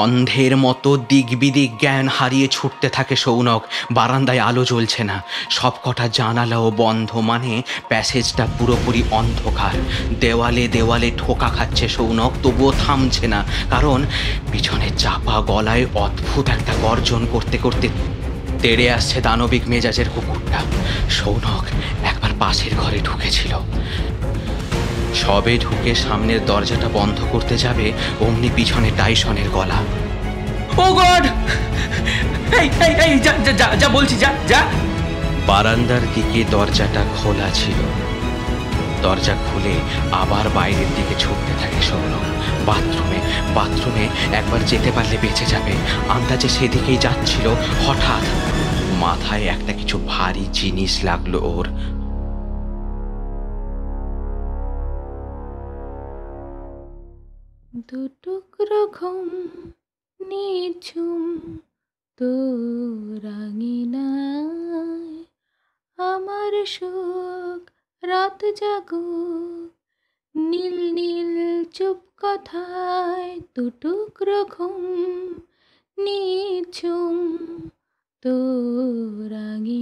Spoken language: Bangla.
অন্ধের মতো দিগ্বিদিক জ্ঞান হারিয়ে ছুটতে থাকে শৌনক। বারান্দায় আলো জ্বলছে না, সবকটা জানালাও বন্ধ, মানে প্যাসেজটা পুরোপুরি অন্ধকার। দেওয়ালে দেওয়ালে ঠোকা খাচ্ছে শৌনক, তবুও থামছে না, কারণ পিছনে চাপা গলায় অদ্ভুত একটা গর্জন করতে করতে তেড়ে আসছে দানবিক মেজাজের কুকুরটা। শৌনক একবার পাশের ঘরে ঢুকেছিল, সবে ঢুকে সামনের দরজাটা বন্ধ করতে যাবে, অমনি পিছনে টাইসনের গলা। ও গড! এই এই এই যা যা যা যা বলছি, যা যা। বারান্দার দিকে দরজাটা খোলা ছিল। দরজা খুলে আবার বাইরের দিকে ছুটতে থাকে শৌনক। বাথরুমে বাথরুমে একবার যেতে পারলে বেঁচে যাবে, আন্দাজে সেদিকেই যাচ্ছিল। হঠাৎ মাথায় একটা কিছু ভারী জিনিস লাগলো ওর। দুটুকরো ঘুম নিঝুম তোরাঙিনায়, আমার সুখ রাত জাগুক নীল নীল চুপ কথায়। দুটুকরো ঘুম নিঝুম তোরাঙিনায়।